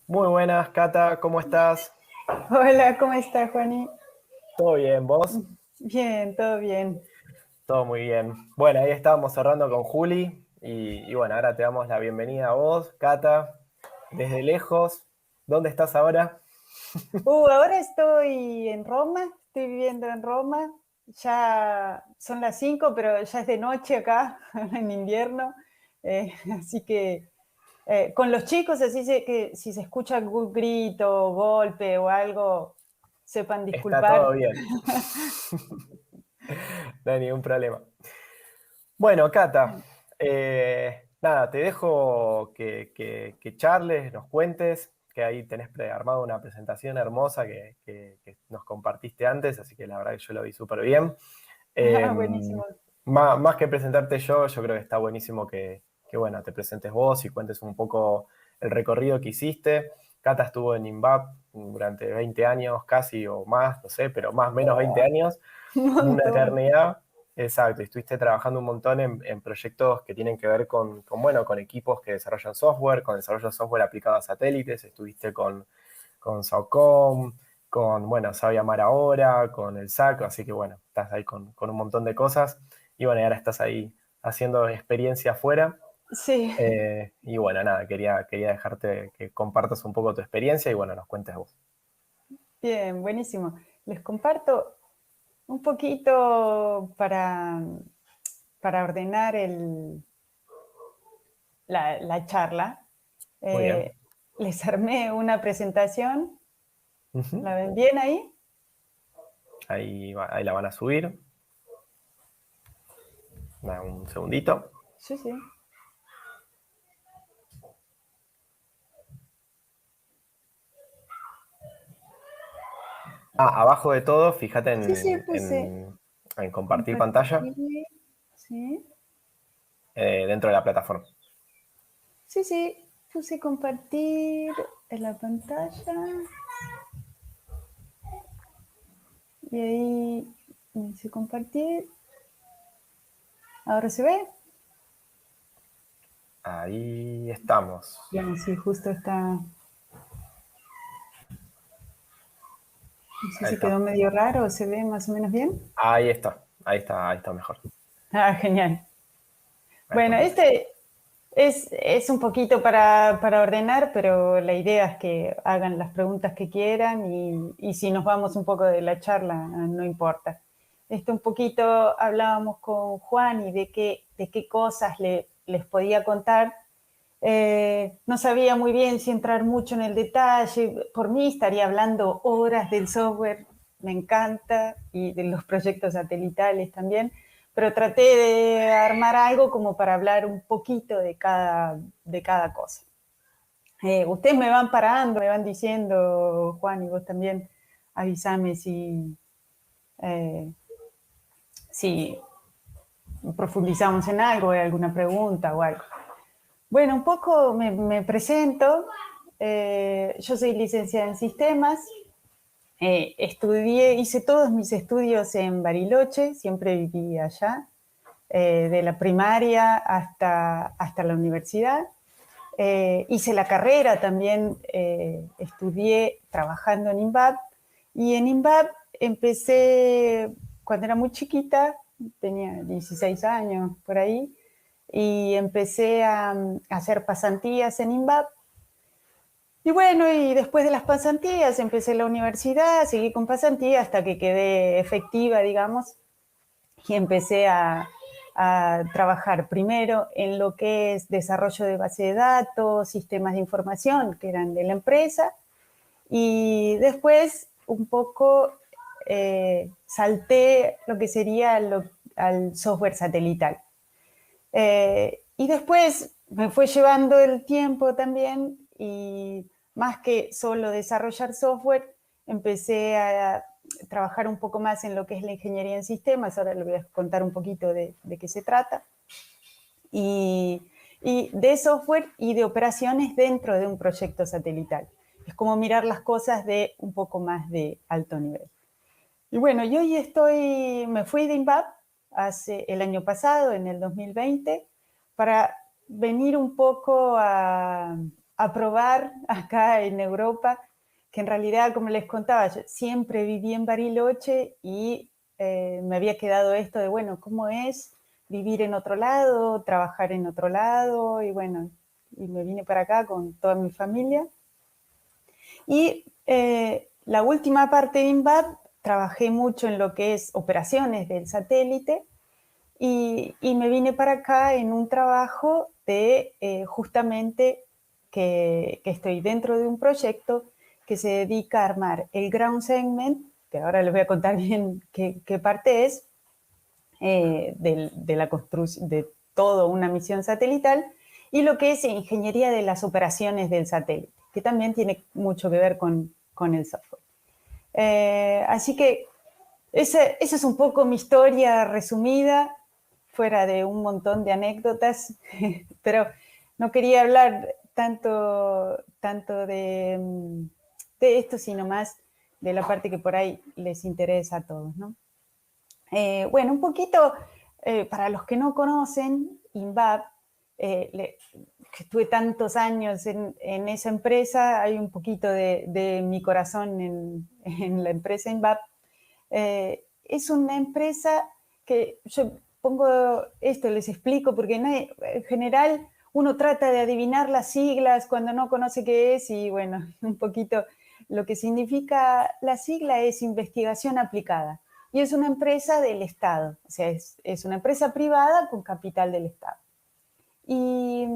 Muy buenas, Cata, ¿cómo estás? Hola, ¿cómo estás, Juani? ¿Todo bien, vos? Bien, todo bien. Todo muy bien. Bueno, ahí estábamos cerrando con Juli y bueno, ahora te damos la bienvenida a vos, Cata, desde lejos. ¿Dónde estás ahora? Ahora estoy en Roma, estoy viviendo en Roma. Ya son las 5, pero ya es de noche acá, en invierno. Así que con los chicos, que si se escucha algún grito, golpe o algo, sepan Está todo disculpar. bien, no hay ningún problema. Bueno, Cata, nada, te dejo que charles, nos cuentes, que ahí tenés prearmado una presentación hermosa que nos compartiste antes, así que la verdad que yo lo vi súper bien. Eh, Ah, buenísimo. más que presentarte yo creo que está buenísimo bueno, te presentes vos y cuentes un poco el recorrido que hiciste. Cata estuvo en INVAP durante 20 años casi o más, no sé, pero más o menos 20 años, Un una montón. eternidad. Exacto, y estuviste trabajando un montón en proyectos que tienen que ver bueno, con equipos que desarrollan software, con desarrollo de software aplicado a satélites, estuviste con SOCOM, con, bueno, Sabia Mar ahora, con el SAC, así que bueno, estás ahí con un montón de cosas y bueno, y ahora estás ahí haciendo experiencia afuera. Sí, Y bueno, nada, quería dejarte que compartas un poco tu experiencia y bueno, nos cuentes vos. bien, buenísimo. Les comparto un poquito para ordenar la charla. Muy bien. Eh, Les armé una presentación. Ujú. ¿La ven bien ahí? Ahí la van a subir. Nada, un segundito. Sí, sí. Ah, abajo de todo, fíjate Sí, sí, puse en compartir pantalla compartir. Sí, dentro de la plataforma. sí, sí, puse compartir en la pantalla. Y ahí dice compartir. Ahora se ve. Ahí estamos. Bien, sí, justo está. No sé Ahí si quedó está. medio raro o se ve más o menos bien. Ahí está. Ahí está mejor. Ah, genial. Ahí está Bueno, muy bien. este es un poquito para ordenar, pero la idea es que hagan las preguntas que quieran y si nos vamos un poco de la charla, no importa. Un poquito hablábamos con Juan y de qué cosas les podía contar. No sabía muy bien si entrar mucho en el detalle. Por mí estaría hablando horas del software, me encanta, y de los proyectos satelitales también, pero traté de armar algo como para hablar un poquito de cada cosa. Ustedes me van parando, me van diciendo, Juan, y vos también, avísame eh, si profundizamos en algo, hay alguna pregunta o algo. Bueno, un poco me presento. Yo soy licenciada en sistemas. Hice todos mis estudios en Bariloche, siempre viví allá, de la primaria hasta la universidad. Hice la carrera también, estudié trabajando en INVAP y en INVAP empecé cuando era muy chiquita, tenía 16 años por ahí, y empecé a hacer pasantías en INVAP. Y bueno, y después de las pasantías empecé la universidad, seguí con pasantías hasta que quedé efectiva, digamos, y empecé a trabajar primero en lo que es desarrollo de base de datos, sistemas de información que eran de la empresa, y después un poco salté lo que sería al software satelital. Y después me fue llevando el tiempo también y más que solo desarrollar software, empecé a trabajar un poco más en lo que es la ingeniería en sistemas. Ahora les voy a contar un poquito de qué se trata. Y, y de software y de operaciones dentro de un proyecto satelital. Es como mirar las cosas de un poco más de alto nivel. Y bueno, yo hoy me fui de INVAP hace el año pasado, en el 2020, para venir un poco a probar acá en Europa, que en realidad, como les contaba, yo siempre viví en Bariloche y me había quedado esto de, bueno, ¿cómo es vivir en otro lado, trabajar en otro lado? Y bueno, y me vine para acá con toda mi familia. Y la última parte de INVAP, trabajé mucho en lo que es operaciones del satélite y me vine para acá en un trabajo de justamente que estoy dentro de un proyecto que se dedica a armar el ground segment, que ahora les voy a contar bien qué parte es, de la construcción de toda una misión satelital, y lo que es ingeniería de las operaciones del satélite, que también tiene mucho que ver con el software. Así que esa es un poco mi historia resumida, fuera de un montón de anécdotas, pero no quería hablar tanto de esto, sino más de la parte que por ahí les interesa a todos, ¿no? Bueno, un poquito, para los que no conocen, INVAP, que estuve tantos años en esa empresa, hay un poquito de mi corazón en la empresa INVAP. Es una empresa que yo pongo esto, les explico, porque en general uno trata de adivinar las siglas cuando no conoce qué es y bueno, un poquito lo que significa la sigla es investigación aplicada y es una empresa del Estado, o sea, es una empresa privada con capital del Estado. Y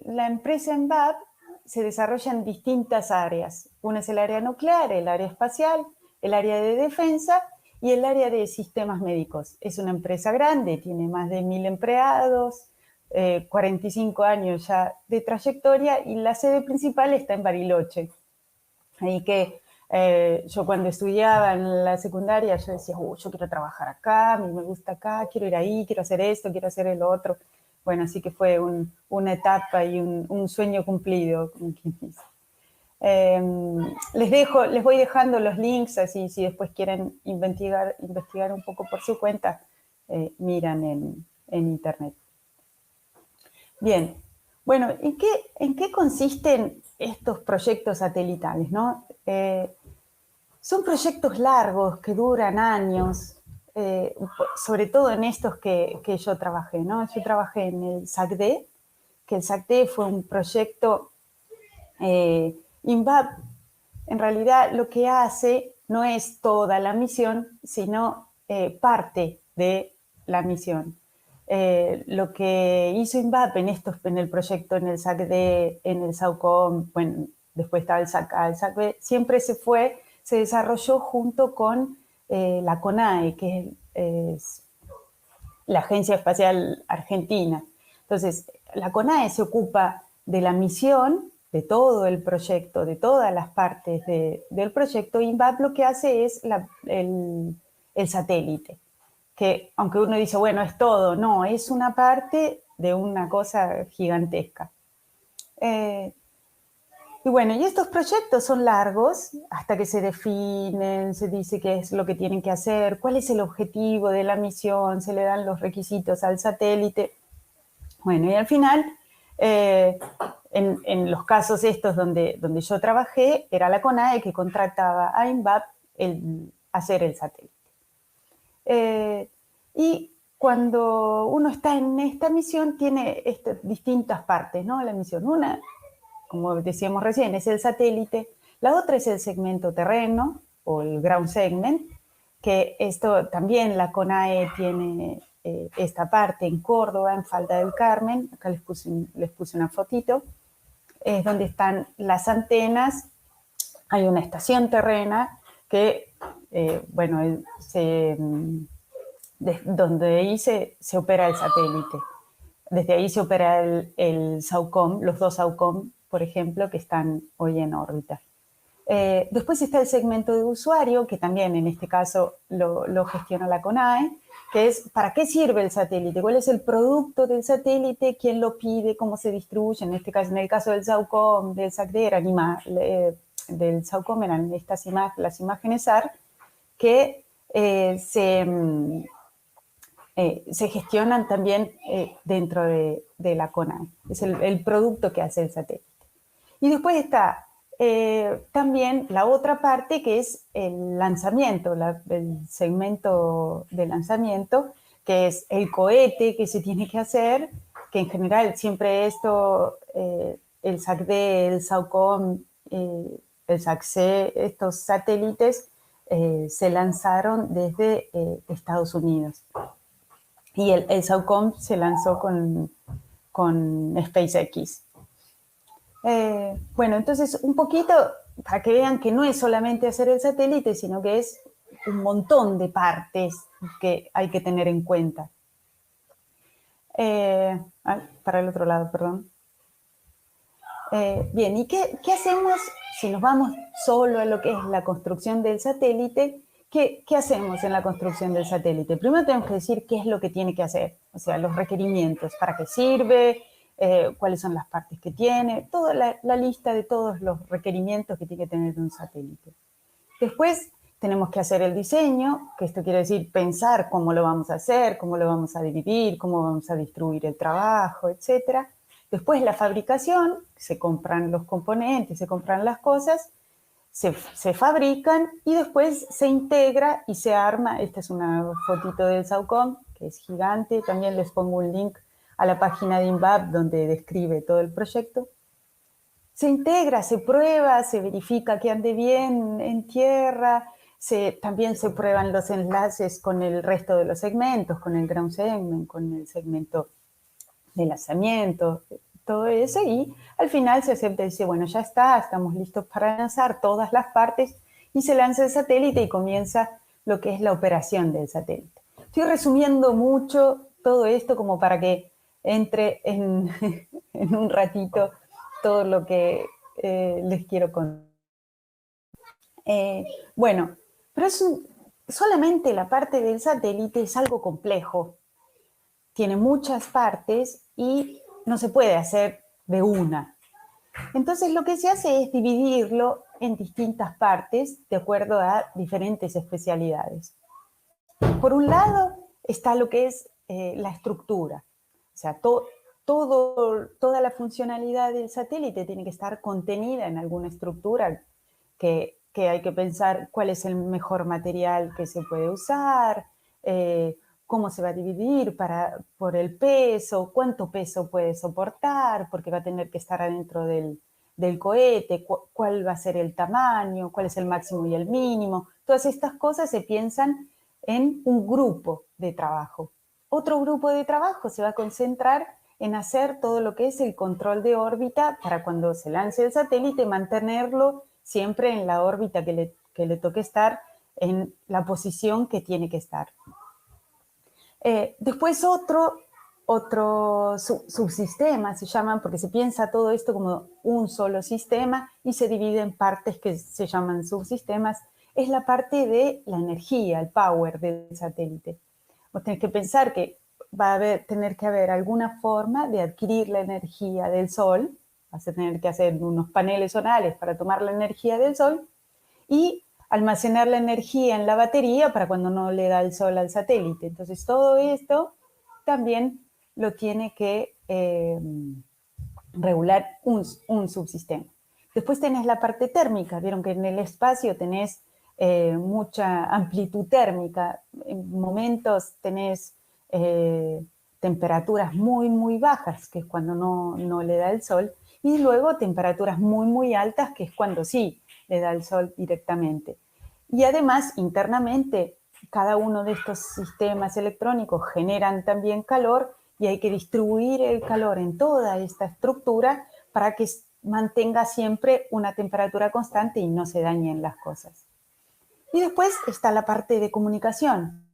la empresa ENVAP se desarrolla en distintas áreas. Una es el área nuclear, el área espacial, el área de defensa y el área de sistemas médicos. Es una empresa grande, tiene más de 1000 empleados, 45 años ya de trayectoria y la sede principal está en Bariloche. Ahí que yo cuando estudiaba en la secundaria, yo decía, yo quiero trabajar acá, a mí me gusta acá, quiero ir ahí, quiero hacer esto, quiero hacer el otro. Bueno, así que fue una etapa y un sueño cumplido, como quien dice. Les voy dejando los links, así si después quieren investigar un poco por su cuenta, miran en internet. Bien, bueno, ¿en qué consisten estos proyectos satelitales, no? Son proyectos largos que duran años, sobre todo en estos que yo trabajé, ¿no? Yo trabajé en el SACD, que el SACD fue un proyecto, INVAP, en realidad lo que hace no es toda la misión, sino parte de la misión. Lo que hizo INVAP en el proyecto, en el SACD, en el SAUCOM, bueno, después estaba el SACA, el SACB, siempre se desarrolló junto con la CONAE, que es la Agencia Espacial Argentina. Entonces, la CONAE se ocupa de la misión, de todo el proyecto, de todas las partes del proyecto. INVAP lo que hace es el satélite, que aunque uno dice, bueno, es todo, no, es una parte de una cosa gigantesca. Y bueno, y estos proyectos son largos hasta que se definen, se dice qué es lo que tienen que hacer, cuál es el objetivo de la misión, se le dan los requisitos al satélite. Bueno, y al final, en los casos estos donde yo trabajé, era la CONAE que contrataba a INVAP hacer el satélite. Y cuando uno está en esta misión, tiene distintas partes, ¿no? La misión, una, como decíamos recién, es el satélite. La otra es el segmento terreno o el ground segment, que esto también la CONAE tiene esta parte en Córdoba, en Falda del Carmen. Acá les puse una fotito. Es donde están las antenas. Hay una estación terrena que, bueno, donde ahí se opera el satélite. Desde ahí se opera el SAUCOM, los dos SAUCOM, por ejemplo, que están hoy en órbita. Después está el segmento de usuario, que también en este caso lo gestiona la CONAE, que es para qué sirve el satélite, cuál es el producto del satélite, quién lo pide, cómo se distribuye. En el caso del SAUCOM, del SACD, del SAUCOM eran las imágenes SAR que se gestionan también dentro de la CONAE. Es el producto que hace el satélite. Y después está también la otra parte que es el lanzamiento, el segmento de lanzamiento, que es el cohete que se tiene que hacer, que en general siempre esto, el SACD, el SAOCOM, el SACC, estos satélites se lanzaron desde Estados Unidos. Y el SAOCOM se lanzó con SpaceX. Bueno, entonces un poquito para que vean que no es solamente hacer el satélite, sino que es un montón de partes que hay que tener en cuenta. Para el otro lado, perdón. Bien, ¿y qué hacemos si nos vamos solo a lo que es la construcción del satélite? ¿Qué hacemos en la construcción del satélite? Primero tenemos que decir qué es lo que tiene que hacer, o sea, los requerimientos, para qué sirve, cuáles son las partes que tiene, toda la lista de todos los requerimientos que tiene que tener un satélite. Después tenemos que hacer el diseño, que esto quiere decir pensar cómo lo vamos a hacer, cómo lo vamos a dividir, cómo vamos a distribuir el trabajo, etc. Después la fabricación, se compran los componentes, se compran las cosas, se fabrican y después se integra y se arma. Esta es una fotito del SAOCOM, que es gigante. También les pongo un link a la página de INVAP donde describe todo el proyecto. Se integra, se prueba, se verifica que ande bien en tierra, también se prueban los enlaces con el resto de los segmentos, con el ground segment, con el segmento de lanzamiento, todo eso, y al final se acepta y dice, bueno, ya está, estamos listos para lanzar todas las partes, y se lanza el satélite y comienza lo que es la operación del satélite. Estoy resumiendo mucho todo esto como para que entre en, en un ratito todo lo que les quiero contar. Bueno, pero solamente la parte del satélite es algo complejo. Tiene muchas partes y no se puede hacer de una. Entonces lo que se hace es dividirlo en distintas partes de acuerdo a diferentes especialidades. Por un lado está lo que es la estructura. O sea, toda la funcionalidad del satélite tiene que estar contenida en alguna estructura que hay que pensar cuál es el mejor material que se puede usar, cómo se va a dividir por el peso, cuánto peso puede soportar, porque va a tener que estar adentro del cohete, cuál va a ser el tamaño, cuál es el máximo y el mínimo. Todas estas cosas se piensan en un grupo de trabajo. Otro grupo de trabajo se va a concentrar en hacer todo lo que es el control de órbita para cuando se lance el satélite, mantenerlo siempre en la órbita que le toque estar, en la posición que tiene que estar. Después otro subsistema se llaman, porque se piensa todo esto como un solo sistema y se divide en partes que se llaman subsistemas, es la parte de la energía, el power del satélite. Vos tenés que pensar que va a tener que haber alguna forma de adquirir la energía del sol, vas a tener que hacer unos paneles solares para tomar la energía del sol y almacenar la energía en la batería para cuando no le da el sol al satélite. Entonces todo esto también lo tiene que regular un subsistema. Después tenés la parte térmica, vieron que en el espacio tenés mucha amplitud térmica, en momentos tenés temperaturas muy, muy bajas, que es cuando no le da el sol, y luego temperaturas muy, muy altas, que es cuando sí le da el sol directamente. Y además, internamente, cada uno de estos sistemas electrónicos generan también calor y hay que distribuir el calor en toda esta estructura para que mantenga siempre una temperatura constante y no se dañen las cosas. Y después está la parte de comunicación.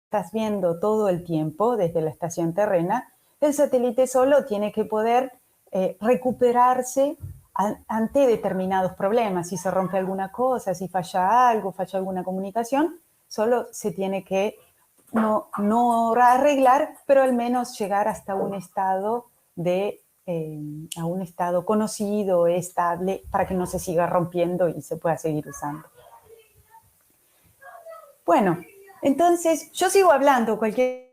Estás viendo todo el tiempo desde la estación terrena, el satélite solo tiene que poder recuperarse ante determinados problemas. Si se rompe alguna cosa, si falla algo, falla alguna comunicación, solo se tiene que no arreglar, pero al menos llegar hasta un estado a un estado conocido, estable, para que no se siga rompiendo y se pueda seguir usando. Bueno, entonces yo sigo hablando cualquier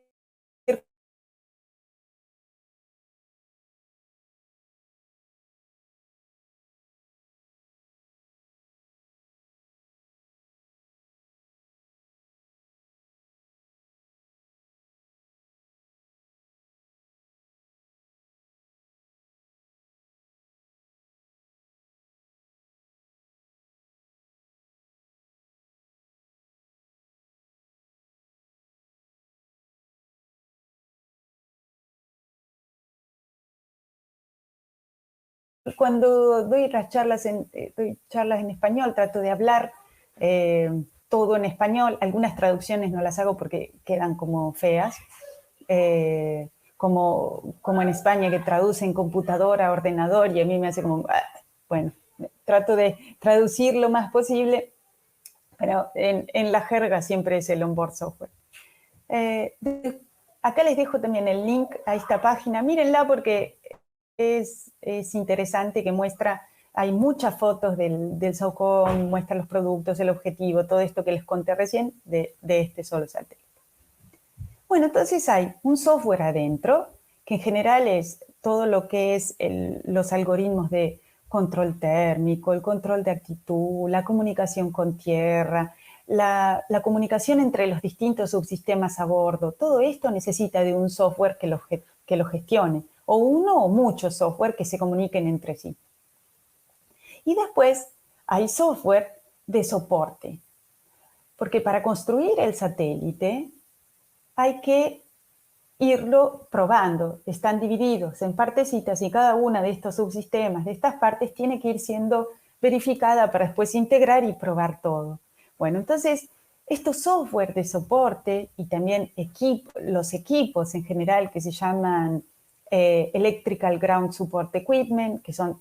cuando doy charlas en español, trato de hablar todo en español. Algunas traducciones no las hago porque quedan como feas, como en España, que traducen computadora a ordenador, y a mí me hace como, bueno, trato de traducir lo más posible, pero en la jerga siempre es el onboard software. Acá les dejo también el link a esta página. Mírenla porque es interesante, que muestra, hay muchas fotos del SOCOM, muestra los productos, el objetivo, todo esto que les conté recién de este solo satélite. Bueno, entonces hay un software adentro, que en general es todo lo que es los algoritmos de control térmico, el control de actitud, la comunicación con tierra, la comunicación entre los distintos subsistemas a bordo. Todo esto necesita de un software que lo gestione, o uno o muchos software que se comuniquen entre sí. Y después hay software de soporte, porque para construir el satélite hay que irlo probando. Están divididos en partecitas y cada una de estos subsistemas, de estas partes, tiene que ir siendo verificada para después integrar y probar todo. Bueno, entonces, estos software de soporte y también los equipos en general que se llaman Electrical Ground Support Equipment, que son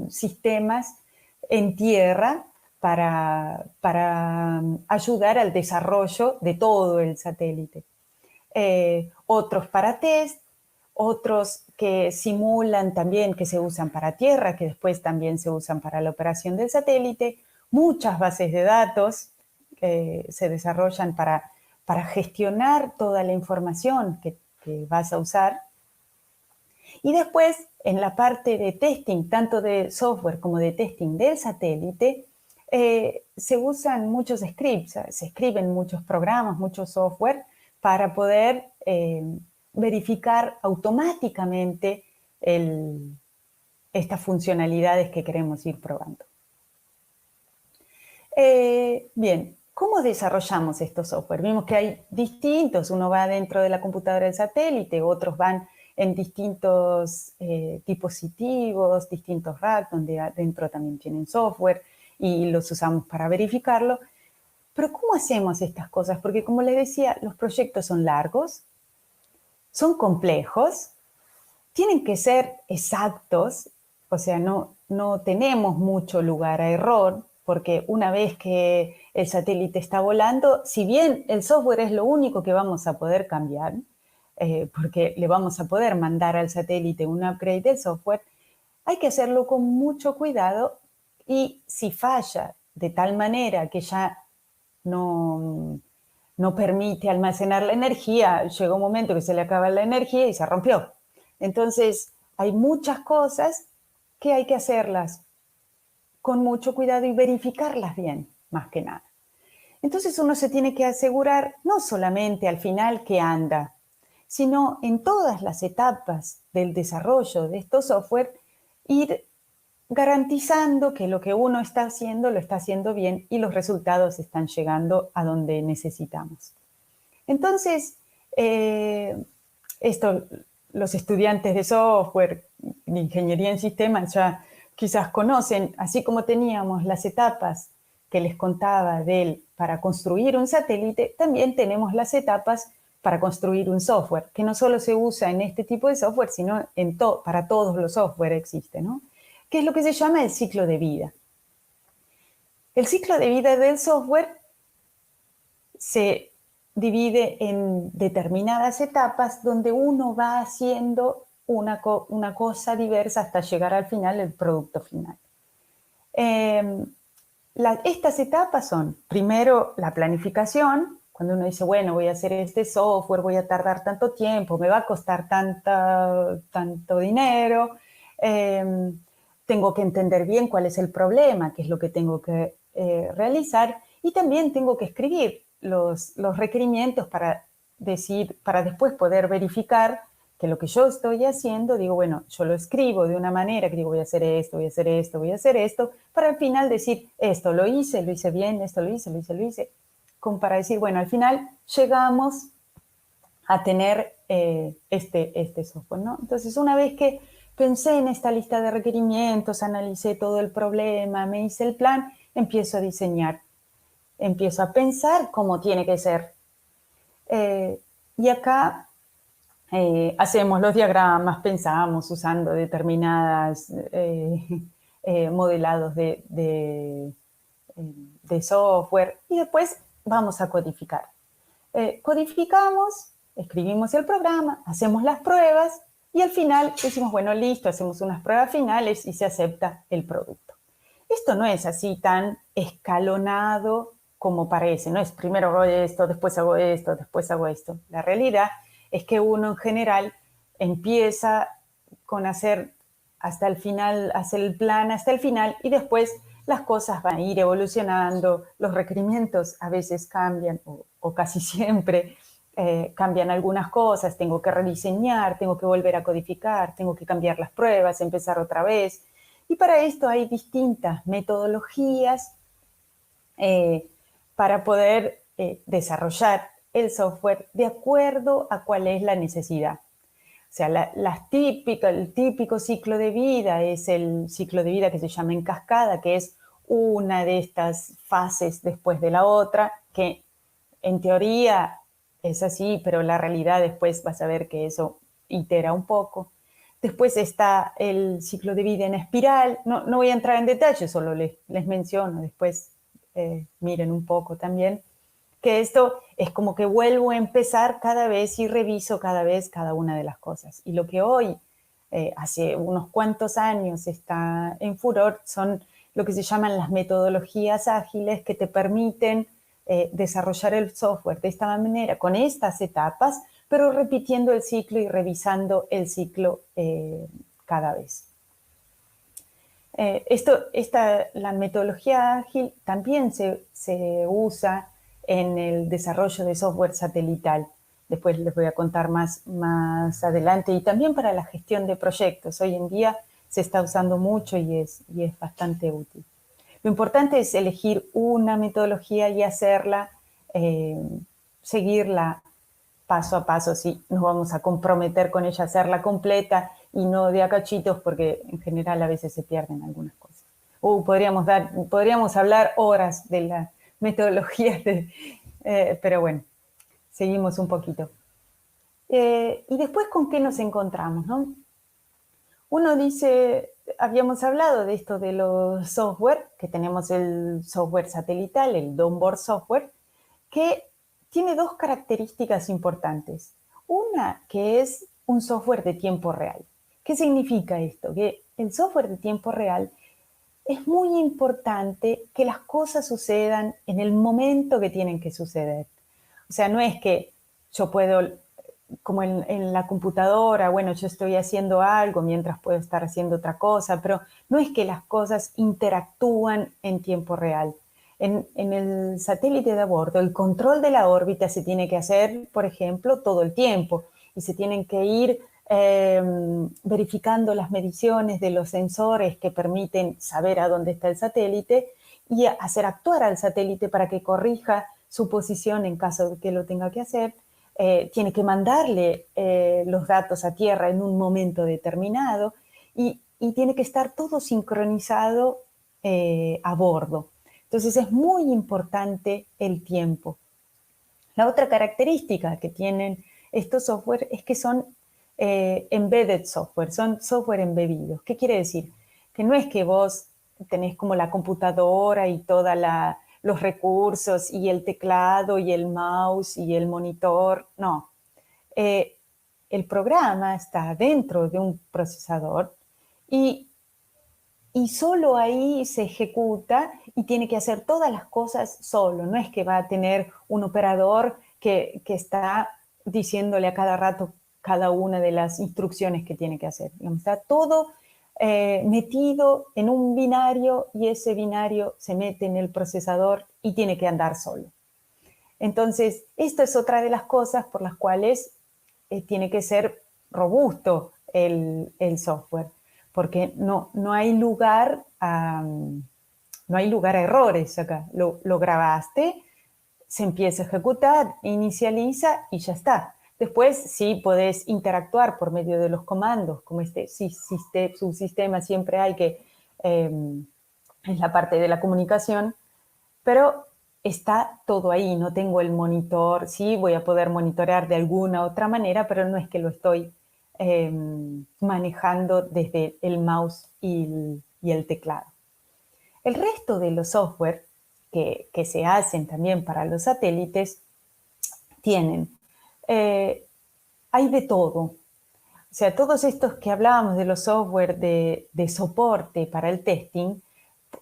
sistemas en tierra para ayudar al desarrollo de todo el satélite. Otros para test, otros que simulan también, que se usan para tierra, que después también se usan para la operación del satélite, muchas bases de datos que se desarrollan para gestionar toda la información que vas a usar. Y después, en la parte de testing, tanto de software como de testing del satélite, se usan muchos scripts, se escriben muchos programas, mucho software para poder verificar automáticamente estas funcionalidades que queremos ir probando. Bien, ¿cómo desarrollamos estos software? Vimos que hay distintos, uno va dentro de la computadora del satélite, otros van en distintos dispositivos, distintos racks, donde adentro también tienen software y los usamos para verificarlo. Pero ¿cómo hacemos estas cosas? Porque como les decía, los proyectos son largos, son complejos, tienen que ser exactos, o sea, no tenemos mucho lugar a error, porque una vez que el satélite está volando, si bien el software es lo único que vamos a poder cambiar, porque le vamos a poder mandar al satélite un upgrade del software, hay que hacerlo con mucho cuidado, y si falla de tal manera que ya no permite almacenar la energía, llega un momento que se le acaba la energía y se rompió. Entonces, hay muchas cosas que hay que hacerlas con mucho cuidado y verificarlas bien, más que nada. Entonces uno se tiene que asegurar no solamente al final que anda, sino en todas las etapas del desarrollo de estos software, ir garantizando que lo que uno está haciendo lo está haciendo bien y los resultados están llegando a donde necesitamos. Entonces, los estudiantes de software, de ingeniería en sistemas, ya quizás conocen, así como teníamos las etapas que les contaba para construir un satélite, también tenemos las etapas para construir un software, que no solo se usa en este tipo de software, sino para todos los software existe, ¿no? Que es lo que se llama el ciclo de vida. El ciclo de vida del software se divide en determinadas etapas donde uno va haciendo una cosa diversa hasta llegar al final, el producto final. Estas etapas son, primero, la planificación, cuando uno dice, bueno, voy a hacer este software, voy a tardar tanto tiempo, me va a costar tanto dinero, tengo que entender bien cuál es el problema, qué es lo que tengo que realizar, y también tengo que escribir los requerimientos para después poder verificar que lo que yo estoy haciendo, digo, bueno, yo lo escribo de una manera que digo, voy a hacer esto, voy a hacer esto, voy a hacer esto, para al final decir, esto lo hice bien, esto lo hice, como para decir, bueno, al final llegamos a tener este software, ¿no? Entonces, una vez que pensé en esta lista de requerimientos, analicé todo el problema, me hice el plan, empiezo a diseñar, empiezo a pensar cómo tiene que ser. Y acá hacemos los diagramas, pensamos usando determinadas modelados de software y después vamos a codificar. Codificamos, escribimos el programa, hacemos las pruebas y al final decimos, bueno, listo, hacemos unas pruebas finales y se acepta el producto. Esto no es así tan escalonado como parece, no es primero hago esto, después hago esto, después hago esto. La realidad es que uno en general empieza con hacer hasta el final, hacer el plan hasta el final y después las cosas van a ir evolucionando, los requerimientos a veces cambian o casi siempre cambian algunas cosas, tengo que rediseñar, tengo que volver a codificar, tengo que cambiar las pruebas, empezar otra vez. Y para esto hay distintas metodologías para poder desarrollar el software de acuerdo a cuál es la necesidad. O sea, el típico ciclo de vida es el ciclo de vida que se llama en cascada, que es una de estas fases después de la otra, que en teoría es así, pero la realidad después vas a ver que eso itera un poco. Después está el ciclo de vida en espiral. No voy a entrar en detalle, solo les menciono, después miren un poco también, que esto es como que vuelvo a empezar cada vez y reviso cada vez cada una de las cosas. Y lo que hoy, hace unos cuantos años, está en furor son lo que se llaman las metodologías ágiles que te permiten desarrollar el software de esta manera, con estas etapas, pero repitiendo el ciclo y revisando el ciclo cada vez. La metodología ágil también se usa en el desarrollo de software satelital. Después les voy a contar más adelante. Y también para la gestión de proyectos. Hoy en día se está usando mucho y es bastante útil. Lo importante es elegir una metodología y hacerla, seguirla paso a paso. Si nos vamos a comprometer con ella, hacerla completa y no de a cachitos, porque en general a veces se pierden algunas cosas. Podríamos hablar horas de la metodología, pero bueno, seguimos un poquito. Y después, ¿con qué nos encontramos, no? Uno dice, habíamos hablado de esto de los software, que tenemos el software satelital, el onboard software, que tiene dos características importantes. Una, que es un software de tiempo real. ¿Qué significa esto? Que el software de tiempo real es muy importante que las cosas sucedan en el momento que tienen que suceder. O sea, no es que yo puedo, como en la computadora, bueno, yo estoy haciendo algo mientras puedo estar haciendo otra cosa, pero no es que las cosas interactúan en tiempo real. En el satélite de a bordo, el control de la órbita se tiene que hacer, por ejemplo, todo el tiempo y se tienen que ir verificando las mediciones de los sensores que permiten saber a dónde está el satélite y hacer actuar al satélite para que corrija su posición en caso de que lo tenga que hacer. Tiene que mandarle los datos a tierra en un momento determinado y tiene que estar todo sincronizado a bordo. Entonces es muy importante el tiempo. La otra característica que tienen estos software es que son embedded software, son software embebidos. ¿Qué quiere decir? Que no es que vos tenés como la computadora y todos los recursos y el teclado y el mouse y el monitor, no. El programa está dentro de un procesador y solo ahí se ejecuta y tiene que hacer todas las cosas solo. No es que va a tener un operador que está diciéndole a cada rato cada una de las instrucciones que tiene que hacer. Está todo metido en un binario y ese binario se mete en el procesador y tiene que andar solo. Entonces, esto es otra de las cosas por las cuales tiene que ser robusto el software, porque no hay lugar a errores acá. Lo grabaste, se empieza a ejecutar, inicializa y ya está. Después sí podés interactuar por medio de los comandos, como subsistema siempre hay que, es la parte de la comunicación, pero está todo ahí, no tengo el monitor, sí voy a poder monitorear de alguna otra manera, pero no es que lo estoy manejando desde el mouse y el teclado. El resto de los software que se hacen también para los satélites tienen, hay de todo. O sea, todos estos que hablábamos de los software de soporte para el testing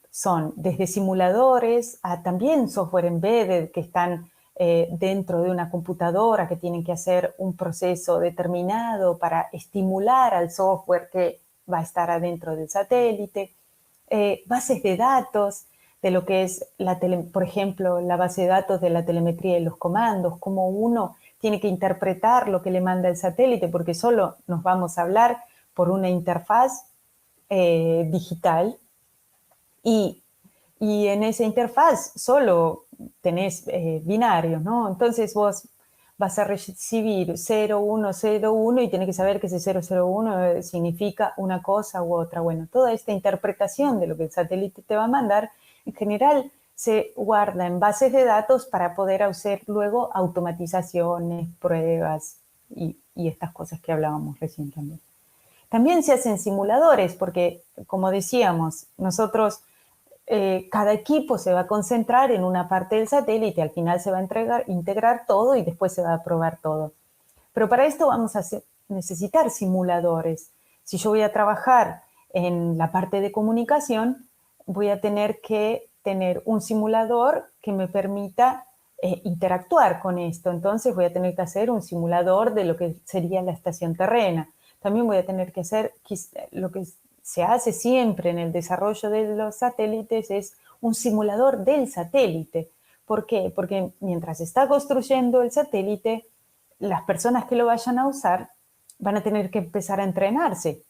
son desde simuladores a también software embedded que están dentro de una computadora que tienen que hacer un proceso determinado para estimular al software que va a estar adentro del satélite. Bases de datos de lo que es, por ejemplo, la base de datos de la telemetría y los comandos, cómo uno tiene que interpretar lo que le manda el satélite, porque solo nos vamos a hablar por una interfaz digital y en esa interfaz solo tenés binarios, ¿no? Entonces vos vas a recibir 0101 y tenés que saber que ese 001 significa una cosa u otra. Bueno, toda esta interpretación de lo que el satélite te va a mandar, en general se guarda en bases de datos para poder hacer luego automatizaciones, pruebas y estas cosas que hablábamos recién también. También se hacen simuladores porque, como decíamos, nosotros cada equipo se va a concentrar en una parte del satélite, al final se va a integrar todo y después se va a probar todo. Pero para esto vamos a necesitar simuladores. Si yo voy a trabajar en la parte de comunicación, voy a tener que tener un simulador que me permita interactuar con esto. Entonces voy a tener que hacer un simulador de lo que sería la estación terrena. También voy a tener que hacer lo que se hace siempre en el desarrollo de los satélites es un simulador del satélite. ¿Por qué? Porque mientras se está construyendo el satélite, las personas que lo vayan a usar van a tener que empezar a entrenarse.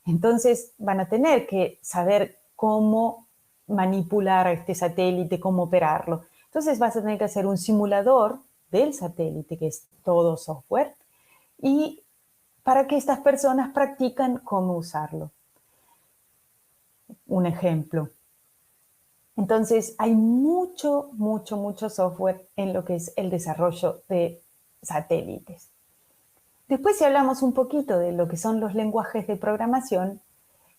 Entonces van a tener que saber cómo manipular a este satélite, cómo operarlo. Entonces vas a tener que hacer un simulador del satélite, que es todo software, y para que estas personas practican cómo usarlo. Un ejemplo. Entonces, hay mucho software en lo que es el desarrollo de satélites. Después, si hablamos un poquito de lo que son los lenguajes de programación,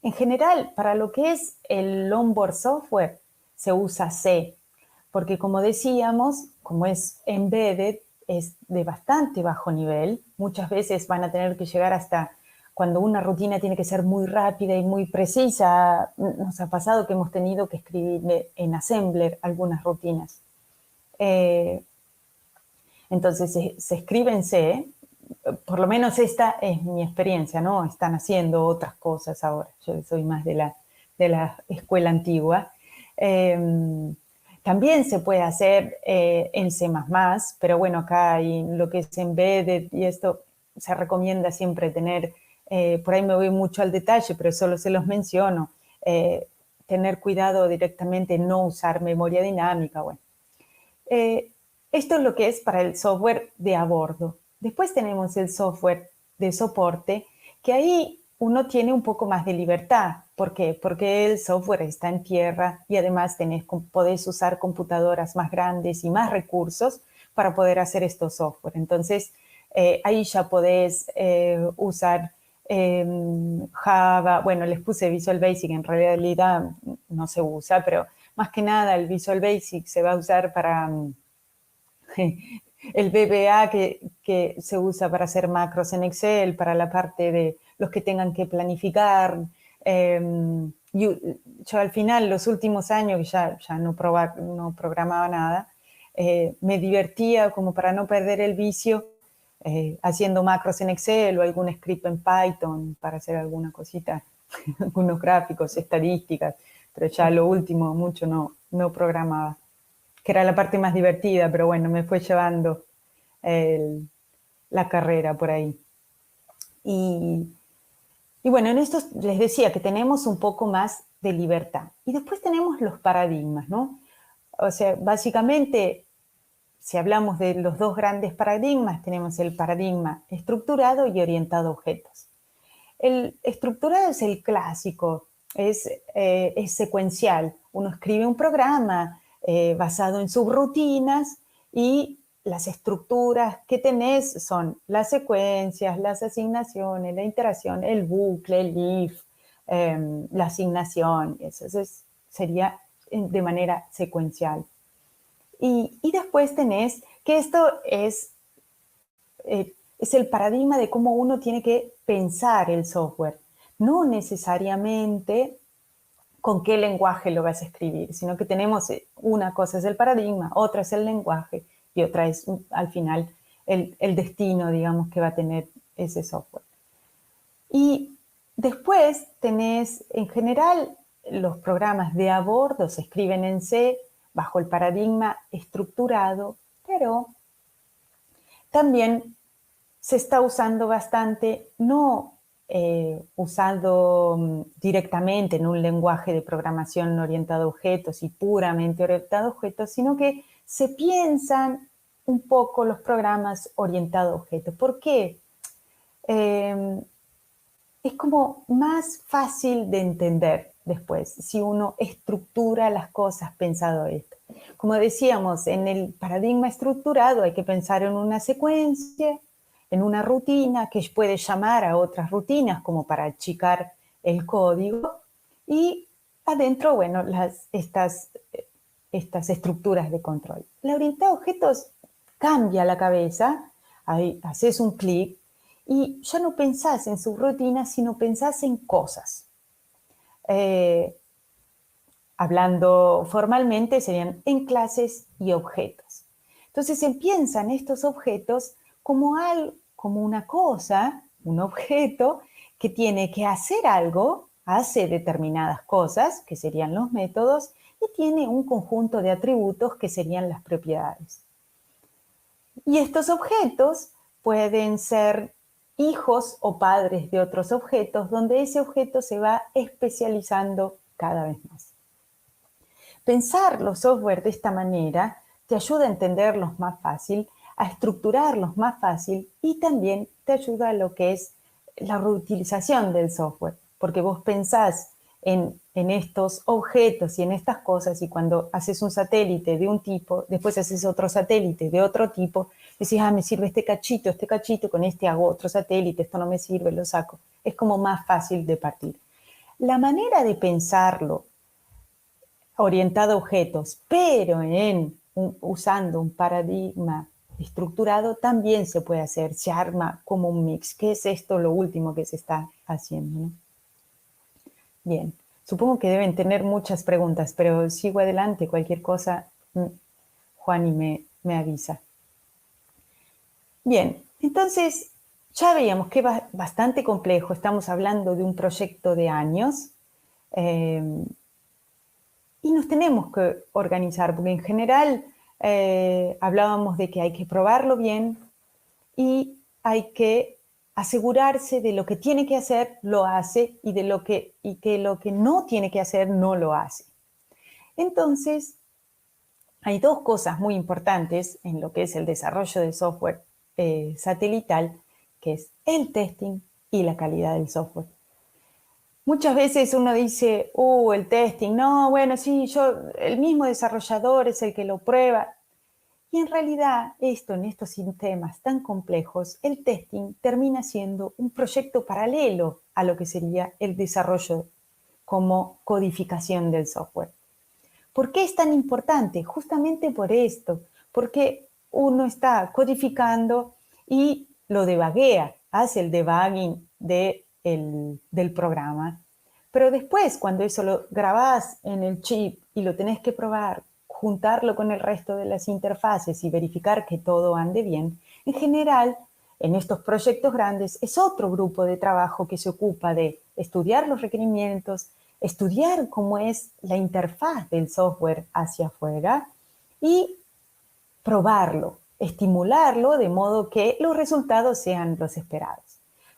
en general, para lo que es el onboard software, se usa C, porque como decíamos, como es embedded, es de bastante bajo nivel. Muchas veces van a tener que llegar hasta cuando una rutina tiene que ser muy rápida y muy precisa. Nos ha pasado que hemos tenido que escribir en Assembler algunas rutinas. Entonces se escribe en C, por lo menos esta es mi experiencia, ¿no? Están haciendo otras cosas ahora. Yo soy más de la escuela antigua. También se puede hacer en C++, pero bueno, acá hay lo que es embedded y esto se recomienda siempre tener, por ahí me voy mucho al detalle, pero solo se los menciono, tener cuidado directamente, no usar memoria dinámica, bueno. Esto es lo que es para el software de a bordo. Después tenemos el software de soporte, que ahí uno tiene un poco más de libertad. ¿Por qué? Porque el software está en tierra y además podés usar computadoras más grandes y más recursos para poder hacer estos software. Entonces, ahí ya podés usar Java, bueno, les puse Visual Basic, en realidad no se usa, pero más que nada el Visual Basic se va a usar para el VBA que se usa para hacer macros en Excel, para la parte de los que tengan que planificar. Yo al final, los últimos años, ya no programaba nada, me divertía como para no perder el vicio, haciendo macros en Excel o algún script en Python para hacer alguna cosita, algunos gráficos, estadísticas, pero ya lo último mucho no programaba, que era la parte más divertida, pero bueno, me fue llevando la carrera por ahí. Y bueno, en esto les decía que tenemos un poco más de libertad. Y después tenemos los paradigmas, ¿no? O sea, básicamente, si hablamos de los dos grandes paradigmas, tenemos el paradigma estructurado y orientado a objetos. El estructurado es el clásico, es secuencial. Uno escribe un programa basado en subrutinas y las estructuras que tenés son las secuencias, las asignaciones, la iteración, el bucle, el if, la asignación. Eso sería de manera secuencial. Y después tenés que esto es el paradigma de cómo uno tiene que pensar el software. No necesariamente con qué lenguaje lo vas a escribir, sino que tenemos una cosa es el paradigma, otra es el lenguaje y otra es al final el destino, digamos, que va a tener ese software. Y después tenés, en general, los programas de a bordo se escriben en C bajo el paradigma estructurado, pero también se está usando bastante, no usado directamente en un lenguaje de programación orientado a objetos y puramente orientado a objetos, sino que se piensan un poco los programas orientados a objetos. ¿Por qué? Es como más fácil de entender después si uno estructura las cosas pensado esto. Como decíamos, en el paradigma estructurado hay que pensar en una secuencia, en una rutina que puede llamar a otras rutinas como para achicar el código y adentro, bueno, estas estructuras de control. La orientada a objetos cambia la cabeza, ahí haces un clic y ya no pensás en subrutinas, sino pensás en cosas. Hablando formalmente serían en clases y objetos. Entonces se piensan estos objetos como una cosa, un objeto que tiene que hacer algo, hace determinadas cosas, que serían los métodos, y tiene un conjunto de atributos que serían las propiedades. Y estos objetos pueden ser hijos o padres de otros objetos, donde ese objeto se va especializando cada vez más. Pensar los software de esta manera te ayuda a entenderlos más fácil, a estructurarlos más fácil y también te ayuda a lo que es la reutilización del software, porque vos pensás en estos objetos y en estas cosas y cuando haces un satélite de un tipo, después haces otro satélite de otro tipo, decís, me sirve este cachito, con este hago otro satélite, esto no me sirve, lo saco. Es como más fácil de partir. La manera de pensarlo orientado a objetos, pero usando un paradigma estructurado, también se puede hacer, se arma como un mix, que es esto lo último que se está haciendo, ¿no? Bien, supongo que deben tener muchas preguntas, pero sigo adelante, cualquier cosa, Juani me avisa. Bien, entonces ya veíamos que es bastante complejo, estamos hablando de un proyecto de años, y nos tenemos que organizar, porque en general hablábamos de que hay que probarlo bien y hay que asegurarse de lo que tiene que hacer, lo hace, y que lo que no tiene que hacer, no lo hace. Entonces, hay dos cosas muy importantes en lo que es el desarrollo de software satelital, que es el testing y la calidad del software. Muchas veces uno dice, el testing, no, bueno, sí, el mismo desarrollador es el que lo prueba. Y en realidad, en estos sistemas tan complejos, el testing termina siendo un proyecto paralelo a lo que sería el desarrollo como codificación del software. ¿Por qué es tan importante? Justamente por esto, porque uno está codificando y lo debuguea, hace el debugging del programa. Pero después, cuando eso lo grabás en el chip y lo tenés que probar, juntarlo con el resto de las interfaces y verificar que todo ande bien, en general, en estos proyectos grandes, es otro grupo de trabajo que se ocupa de estudiar los requerimientos, estudiar cómo es la interfaz del software hacia afuera y probarlo, estimularlo de modo que los resultados sean los esperados.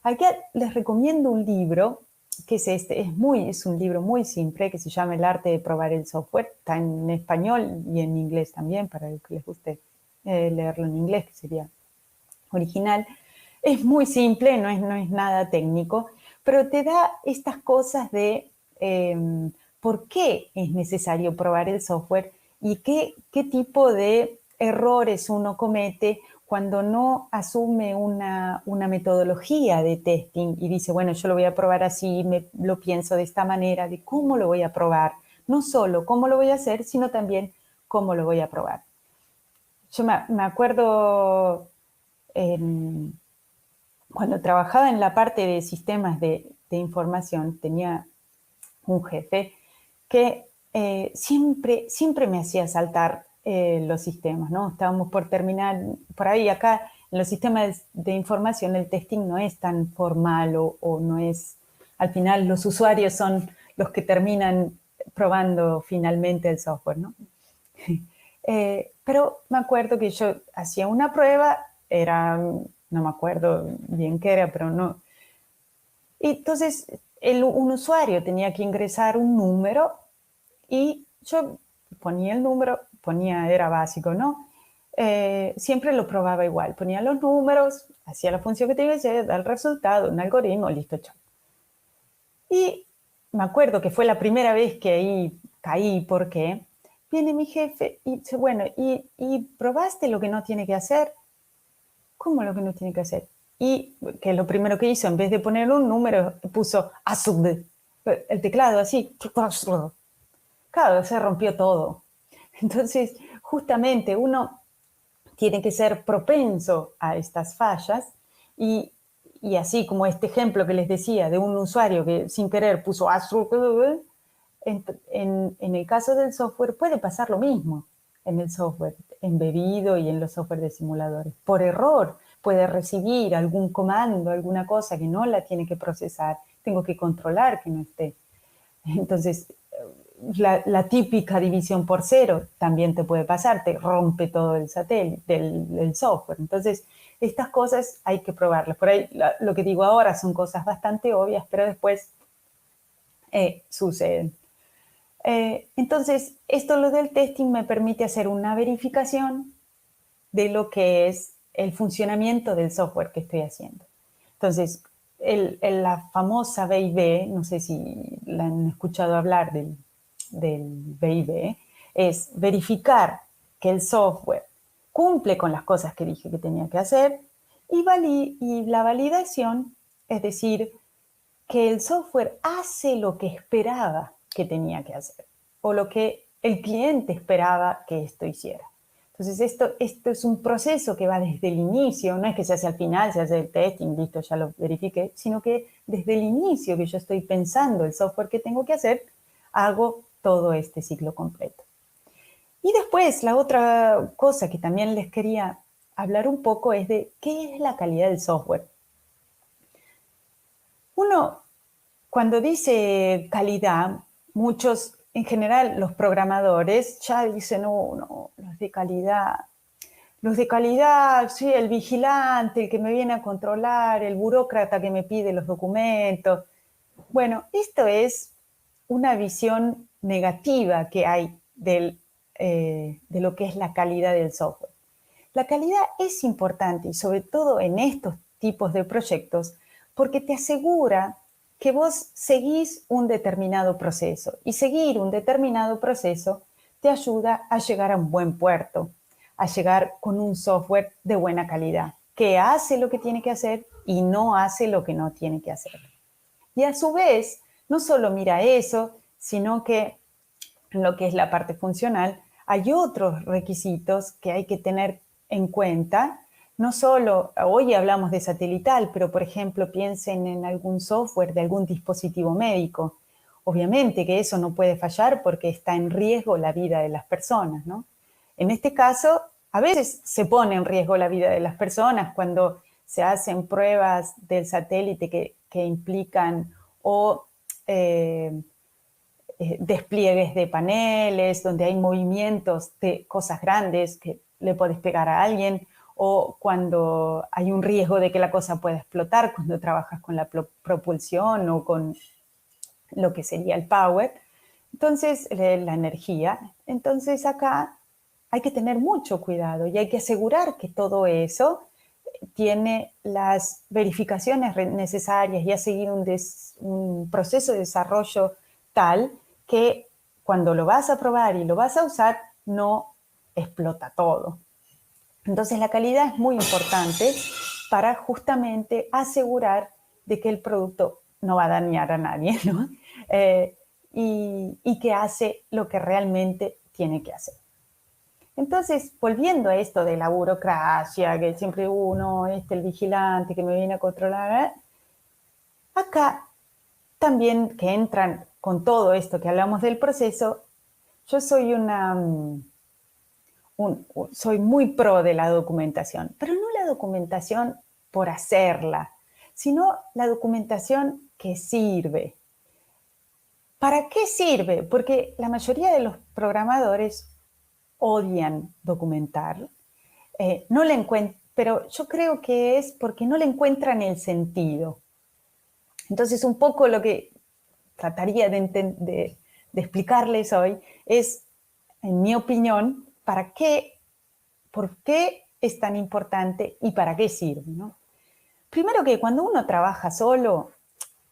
Aquí les recomiendo un libro que es un libro muy simple que se llama El arte de probar el software. Está en español y en inglés también, para los que les guste leerlo en inglés, que sería original. Es muy simple, no es nada técnico, pero te da estas cosas de por qué es necesario probar el software y qué tipo de errores uno comete cuando no asume una metodología de testing y dice, bueno, yo lo voy a probar así, lo pienso de esta manera, de cómo lo voy a probar. No solo cómo lo voy a hacer, sino también cómo lo voy a probar. Yo me acuerdo cuando trabajaba en la parte de sistemas de información, tenía un jefe que siempre me hacía saltar los sistemas, ¿no? Estábamos por terminar, por ahí acá, en los sistemas de información el testing no es tan formal o no es, al final los usuarios son los que terminan probando finalmente el software, ¿no? Pero me acuerdo que yo hacía una prueba, no me acuerdo bien qué era, pero no. Y entonces un usuario tenía que ingresar un número y yo ponía el número, era básico, ¿no? Siempre lo probaba igual, ponía los números, hacía la función que tenía que hacer, da el resultado, un algoritmo, listo, chao. Y me acuerdo que fue la primera vez que ahí caí, ¿por qué? Viene mi jefe y dice, bueno, ¿y probaste lo que no tiene que hacer? ¿Cómo lo que no tiene que hacer? Y que lo primero que hizo, en vez de poner un número, puso ASUB, el teclado así. Claro, se rompió todo. Entonces, justamente uno tiene que ser propenso a estas fallas y así como este ejemplo que les decía de un usuario que sin querer puso ASUB, en el caso del software puede pasar lo mismo en el software embebido y en los software de simuladores. Por error puede recibir algún comando, alguna cosa que no la tiene que procesar. Tengo que controlar que no esté. Entonces, la típica división por cero también te puede pasar, te rompe todo el satélite, el software. Entonces, estas cosas hay que probarlas. Por ahí lo que digo ahora son cosas bastante obvias, pero después suceden. Entonces, lo del testing me permite hacer una verificación de lo que es el funcionamiento del software que estoy haciendo. Entonces, la famosa BIB, no sé si la han escuchado hablar del BIB, es verificar que el software cumple con las cosas que dije que tenía que hacer y la validación, es decir, que el software hace lo que esperaba que tenía que hacer o lo que el cliente esperaba que esto hiciera. Entonces, esto es un proceso que va desde el inicio, no es que se hace al final, se hace el testing, listo, ya lo verifiqué, sino que desde el inicio que yo estoy pensando el software que tengo que hacer, hago todo este ciclo completo. Y después, la otra cosa que también les quería hablar un poco es de qué es la calidad del software. Uno, cuando dice calidad, muchos, en general, los programadores ya dicen, no, los de calidad, sí, el vigilante, el que me viene a controlar, el burócrata que me pide los documentos. Bueno, esto es una visión negativa que hay de lo que es la calidad del software. La calidad es importante y sobre todo en estos tipos de proyectos porque te asegura que vos seguís un determinado proceso y seguir un determinado proceso te ayuda a llegar a un buen puerto, a llegar con un software de buena calidad, que hace lo que tiene que hacer y no hace lo que no tiene que hacer. Y a su vez, no solo mira eso, sino que en lo que es la parte funcional, hay otros requisitos que hay que tener en cuenta. No solo, hoy hablamos de satelital, pero por ejemplo piensen en algún software de algún dispositivo médico. Obviamente que eso no puede fallar porque está en riesgo la vida de las personas, ¿no? En este caso, a veces se pone en riesgo la vida de las personas cuando se hacen pruebas del satélite que implican o despliegues de paneles, donde hay movimientos de cosas grandes que le puedes pegar a alguien, o cuando hay un riesgo de que la cosa pueda explotar cuando trabajas con la propulsión o con lo que sería el power. Entonces, la energía. Entonces, acá hay que tener mucho cuidado y hay que asegurar que todo eso tiene las verificaciones necesarias y ha seguido un proceso de desarrollo tal que cuando lo vas a probar y lo vas a usar, no explota todo. Entonces la calidad es muy importante para justamente asegurar de que el producto no va a dañar a nadie, ¿no? Y que hace lo que realmente tiene que hacer. Entonces, volviendo a esto de la burocracia, que siempre uno, el vigilante que me viene a controlar, acá también que entran con todo esto que hablamos del proceso, yo soy soy muy pro de la documentación, pero no la documentación por hacerla, sino la documentación que sirve. ¿Para qué sirve? Porque la mayoría de los programadores odian documentar, no le pero yo creo que es porque no le encuentran el sentido. Entonces, un poco lo que trataría de explicarles hoy es, en mi opinión, por qué es tan importante y para qué sirve, ¿no? Primero que cuando uno trabaja solo,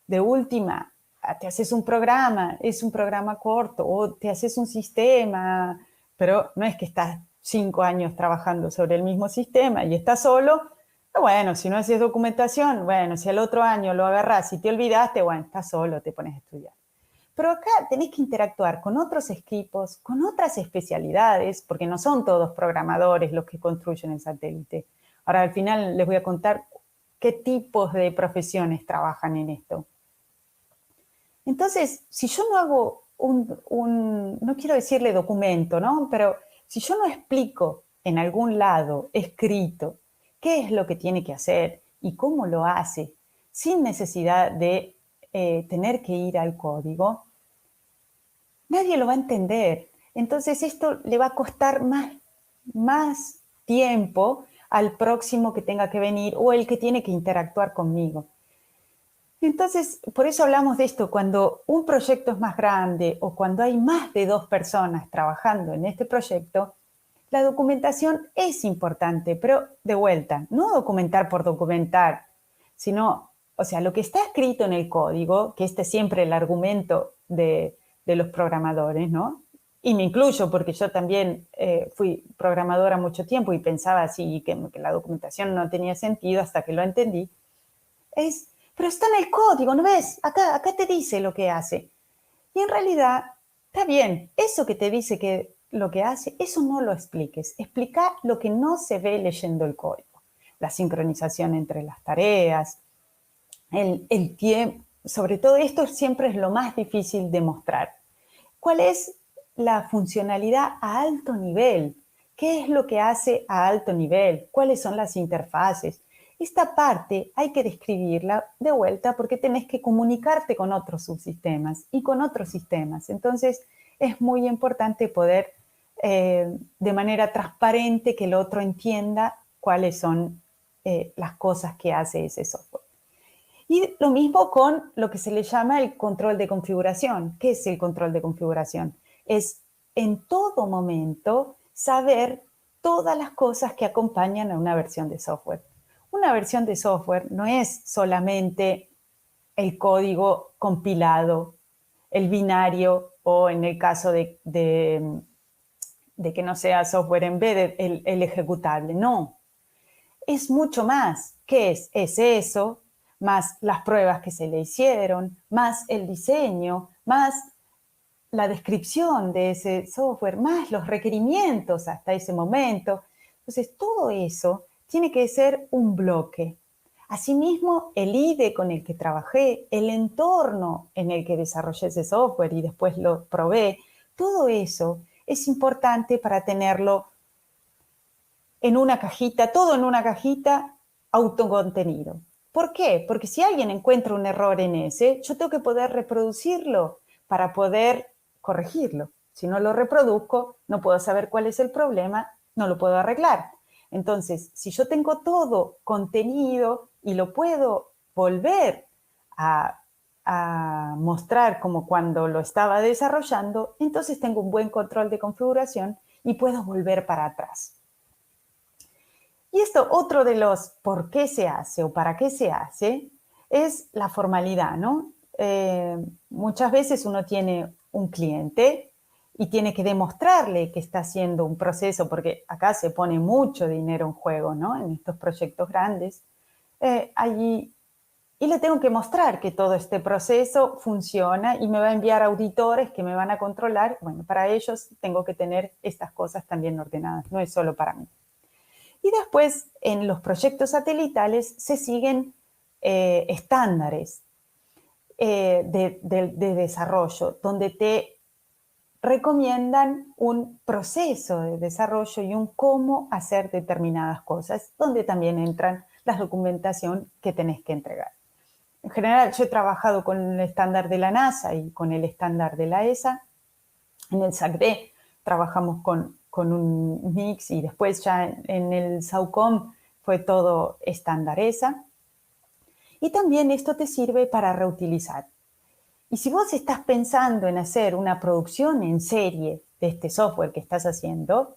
de última, te haces un programa, es un programa corto, o te haces un sistema, pero no es que estás 5 años trabajando sobre el mismo sistema y estás solo. Bueno, si no haces documentación, bueno, si al otro año lo agarrás y te olvidaste, bueno, estás solo, te pones a estudiar. Pero acá tenés que interactuar con otros equipos, con otras especialidades, porque no son todos programadores los que construyen el satélite. Ahora, al final les voy a contar qué tipos de profesiones trabajan en esto. Entonces, si yo no hago no quiero decirle documento, ¿no? Pero si yo no explico en algún lado, escrito, qué es lo que tiene que hacer y cómo lo hace, sin necesidad de tener que ir al código, nadie lo va a entender. Entonces, esto le va a costar más tiempo al próximo que tenga que venir o el que tiene que interactuar conmigo. Entonces, por eso hablamos de esto, cuando un proyecto es más grande o cuando hay más de 2 personas trabajando en este proyecto, la documentación es importante, pero de vuelta, no documentar por documentar, sino, o sea, lo que está escrito en el código, que este es siempre el argumento de los programadores, ¿no? Y me incluyo porque yo también fui programadora mucho tiempo y pensaba así que la documentación no tenía sentido hasta que lo entendí, pero está en el código, ¿no ves? Acá te dice lo que hace. Y en realidad, está bien, eso que te dice que lo que hace, eso no lo expliques. Explica lo que no se ve leyendo el código. La sincronización entre las tareas, el tiempo, sobre todo esto siempre es lo más difícil de mostrar. ¿Cuál es la funcionalidad a alto nivel? ¿Qué es lo que hace a alto nivel? ¿Cuáles son las interfaces? Esta parte hay que describirla de vuelta porque tenés que comunicarte con otros subsistemas y con otros sistemas. Entonces, es muy importante poder, de manera transparente, que el otro entienda cuáles son las cosas que hace ese software. Y lo mismo con lo que se le llama el control de configuración. ¿Qué es el control de configuración? Es en todo momento saber todas las cosas que acompañan a una versión de software. Una versión de software no es solamente el código compilado, el binario o en el caso de de que no sea software embedded el ejecutable, no. Es mucho más. ¿Qué es? Es eso, más las pruebas que se le hicieron, más el diseño, más la descripción de ese software, más los requerimientos hasta ese momento. Entonces, todo eso tiene que ser un bloque. Asimismo, el IDE con el que trabajé, el entorno en el que desarrollé ese software y después lo probé, todo eso es importante para tenerlo en una cajita, todo en una cajita autocontenido. ¿Por qué? Porque si alguien encuentra un error en ese, yo tengo que poder reproducirlo para poder corregirlo. Si no lo reproduzco, no puedo saber cuál es el problema, no lo puedo arreglar. Entonces, si yo tengo todo contenido y lo puedo volver a mostrar como cuando lo estaba desarrollando, entonces tengo un buen control de configuración y puedo volver para atrás. Y esto, otro de los por qué se hace o para qué se hace, es la formalidad, ¿no? Muchas veces uno tiene un cliente y tiene que demostrarle que está haciendo un proceso, porque acá se pone mucho dinero en juego, ¿no? En estos proyectos grandes. Y le tengo que mostrar que todo este proceso funciona y me va a enviar auditores que me van a controlar. Bueno, para ellos tengo que tener estas cosas también ordenadas, no es solo para mí. Y después, en los proyectos satelitales se siguen estándares de desarrollo, donde te recomiendan un proceso de desarrollo y un cómo hacer determinadas cosas, donde también entran la documentación que tenés que entregar. En general, yo he trabajado con el estándar de la NASA y con el estándar de la ESA. En el SACD trabajamos con un mix y después ya en el SAUCOM fue todo estándar ESA. Y también esto te sirve para reutilizar. Y si vos estás pensando en hacer una producción en serie de este software que estás haciendo,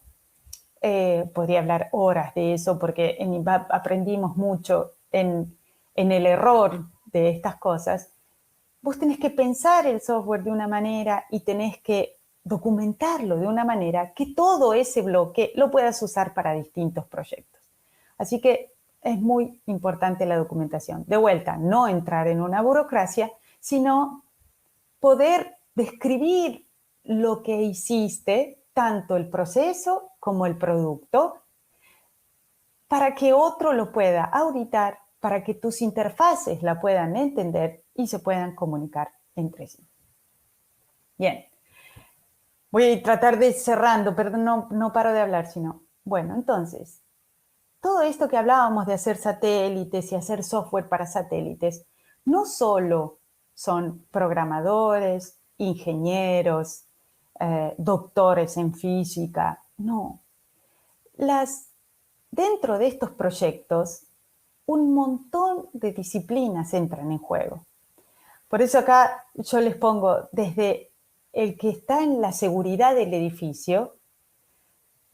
podría hablar horas de eso porque en INVAP aprendimos mucho en el error de estas cosas. Vos tenés que pensar el software de una manera y tenés que documentarlo de una manera que todo ese bloque lo puedas usar para distintos proyectos. Así que es muy importante la documentación. De vuelta, no entrar en una burocracia, sino poder describir lo que hiciste, tanto el proceso como el producto, para que otro lo pueda auditar, para que tus interfaces la puedan entender y se puedan comunicar entre sí. Bien, voy a tratar de ir cerrando, pero no paro de hablar, sino, bueno, entonces, todo esto que hablábamos de hacer satélites y hacer software para satélites, no solo son programadores, ingenieros, doctores en física, no. Dentro de estos proyectos, un montón de disciplinas entran en juego. Por eso acá yo les pongo desde el que está en la seguridad del edificio,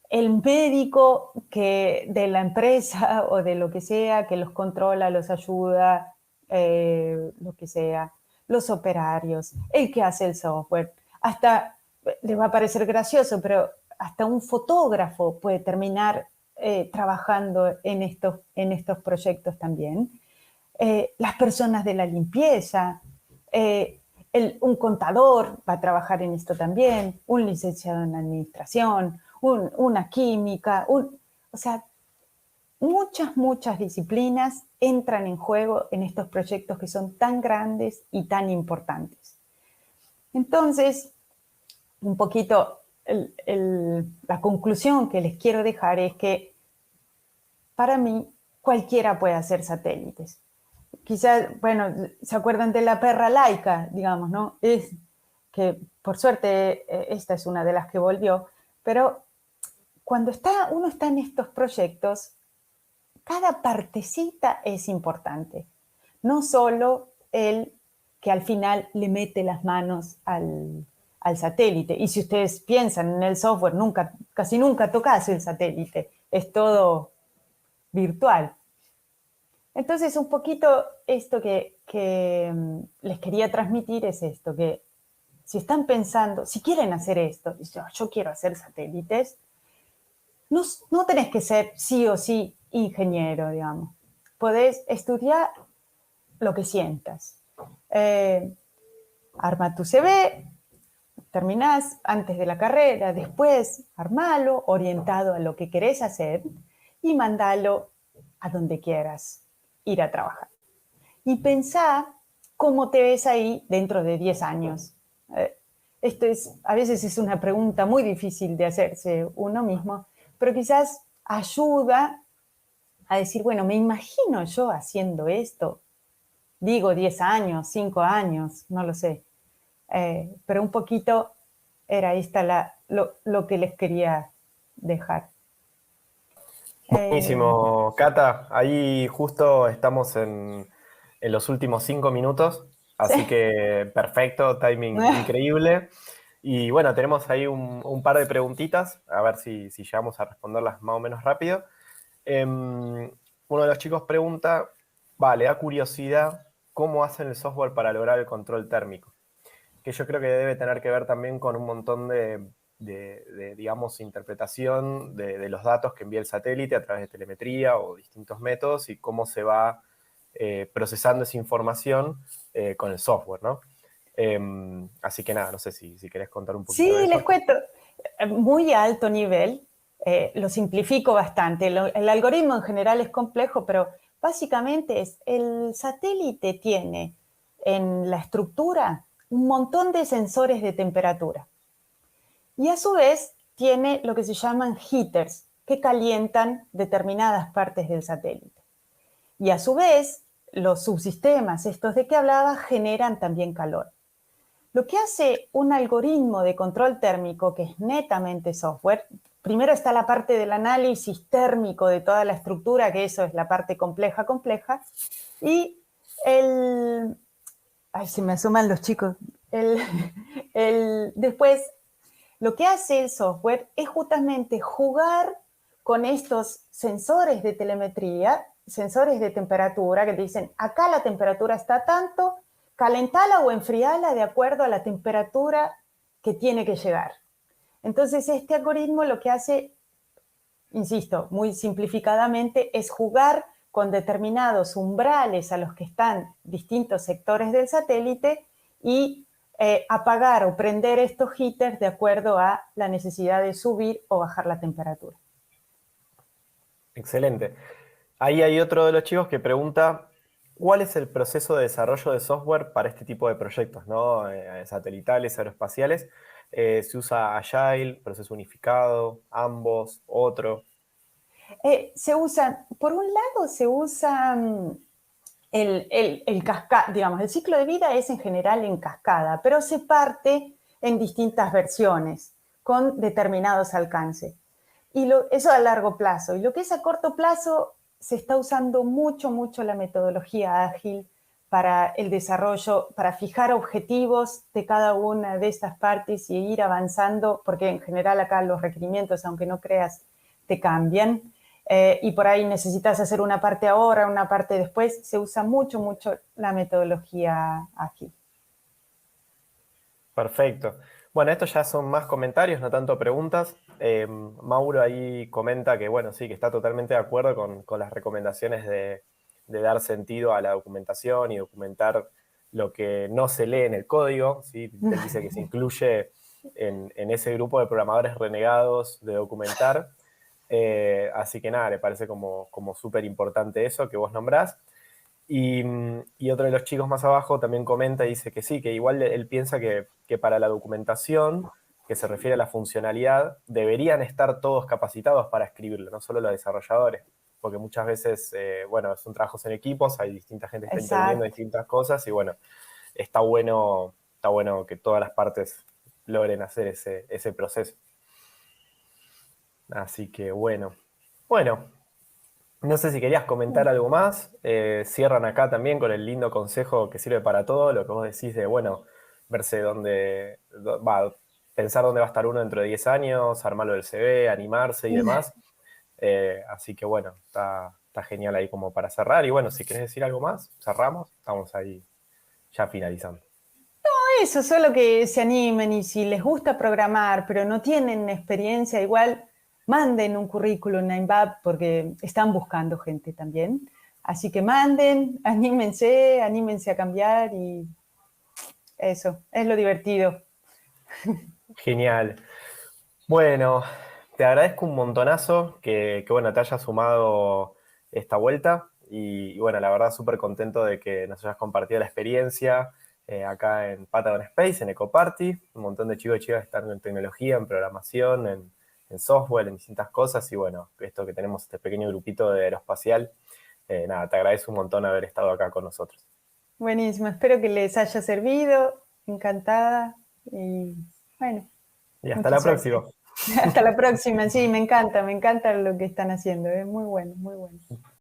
el médico de la empresa o de lo que sea, que los controla, los ayuda, lo que sea, los operarios, el que hace el software, hasta, le va a parecer gracioso, pero hasta un fotógrafo puede terminar trabajando en estos proyectos también. Las personas de la limpieza, un contador va a trabajar en esto también, un licenciado en administración, una química, o sea, muchas disciplinas entran en juego en estos proyectos que son tan grandes y tan importantes. Entonces, un poquito la conclusión que les quiero dejar es que para mí cualquiera puede hacer satélites. Quizás, bueno, se acuerdan de la perra laica, digamos, ¿no? Es que por suerte esta es una de las que volvió, pero cuando uno está en estos proyectos, cada partecita es importante. No solo el que al final le mete las manos al satélite. Y si ustedes piensan en el software, casi nunca tocas el satélite. Es todo virtual. Entonces, un poquito esto que les quería transmitir es esto, que si están pensando, si quieren hacer esto, yo quiero hacer satélites, no tenés que ser sí o sí ingeniero, digamos. Podés estudiar lo que sientas. Arma tu CV, terminás antes de la carrera, después armalo orientado a lo que querés hacer y mandalo a donde quieras ir a trabajar. Y pensá cómo te ves ahí dentro de 10 años. A veces es una pregunta muy difícil de hacerse uno mismo, pero quizás ayuda a decir, bueno, me imagino yo haciendo esto. Digo 10 años, 5 años, no lo sé. Pero un poquito era lo que les quería dejar. Buenísimo, Cata. Ahí justo estamos en los últimos 5 minutos, así Sí. que perfecto, timing increíble. Y bueno, tenemos ahí un par de preguntitas, a ver si llegamos a responderlas más o menos rápido. Uno de los chicos pregunta, le da curiosidad, ¿cómo hacen el software para lograr el control térmico? Que yo creo que debe tener que ver también con un montón de digamos, interpretación de los datos que envía el satélite a través de telemetría o distintos métodos y cómo se va procesando esa información con el software, ¿no? Así que nada, no sé si querés contar un poquito de Sí, les eso. cuento. Muy alto nivel, lo simplifico bastante. El algoritmo en general es complejo, pero básicamente el satélite tiene en la estructura un montón de sensores de temperatura. Y a su vez tiene lo que se llaman heaters, que calientan determinadas partes del satélite. Y a su vez, los subsistemas, estos de que hablaba, generan también calor. Lo que hace un algoritmo de control térmico, que es netamente software, primero está la parte del análisis térmico de toda la estructura, que eso es la parte compleja, y el... Ay, se me asoman los chicos. Después, lo que hace el software es justamente jugar con estos sensores de telemetría, sensores de temperatura, que te dicen, acá la temperatura está tanto, calentala o enfriala de acuerdo a la temperatura que tiene que llegar. Entonces, este algoritmo lo que hace, insisto, muy simplificadamente, es jugar con determinados umbrales a los que están distintos sectores del satélite y apagar o prender estos heaters de acuerdo a la necesidad de subir o bajar la temperatura. Excelente. Ahí hay otro de los chicos que pregunta, ¿cuál es el proceso de desarrollo de software para este tipo de proyectos, ¿no? Satelitales, aeroespaciales. ¿Se usa Agile, proceso unificado, ambos, otro? Se usan, por un lado, se usa digamos, el ciclo de vida es en general en cascada, pero se parte en distintas versiones con determinados alcances. Y eso a largo plazo. Y lo que es a corto plazo, se está usando mucho la metodología ágil para el desarrollo, para fijar objetivos de cada una de estas partes y ir avanzando, porque en general acá los requerimientos, aunque no creas, te cambian. Y por ahí necesitas hacer una parte ahora, una parte después. Se usa mucho la metodología ágil. Perfecto. Bueno, estos ya son más comentarios, no tanto preguntas. Mauro ahí comenta que, bueno, sí, que está totalmente de acuerdo con las recomendaciones de dar sentido a la documentación y documentar lo que no se lee en el código, ¿sí? Él dice que se incluye en ese grupo de programadores renegados de documentar. Así que nada, le parece como súper importante eso que vos nombrás. Y otro de los chicos más abajo también comenta y dice que sí, que igual él piensa que para la documentación, que se refiere a la funcionalidad, deberían estar todos capacitados para escribirlo, no solo los desarrolladores, porque muchas veces, bueno, son trabajos en equipos, hay distinta gente que está interviniendo en Exacto. distintas cosas y bueno, está bueno que todas las partes logren hacer ese proceso. Así que bueno, no sé si querías comentar algo más. Cierran acá también con el lindo consejo que sirve para todo, lo que vos decís de, bueno, verse pensar dónde va a estar uno dentro de 10 años, armarlo del CV, animarse y demás. Así que bueno, está genial ahí como para cerrar. Y bueno, si querés decir algo más, cerramos. Estamos ahí ya finalizando. eso, solo que se animen y si les gusta programar, pero no tienen experiencia, igual manden un currículum a INVAP porque están buscando gente también. Así que manden, anímense a cambiar y eso, es lo divertido. Genial. Bueno, te agradezco un montonazo que, bueno, te hayas sumado esta vuelta y, bueno, la verdad súper contento de que nos hayas compartido la experiencia acá en Patagon Space, en EcoParty. Un montón de chicos y chicas que están en tecnología, en programación, en software, en distintas cosas y, bueno, esto que tenemos este pequeño grupito de aeroespacial. Nada, te agradezco un montón haber estado acá con nosotros. Buenísimo, espero que les haya servido, encantada y bueno, Y hasta mucha la suerte. próxima. Hasta la próxima, sí, me encanta lo que están haciendo, es muy bueno, muy bueno.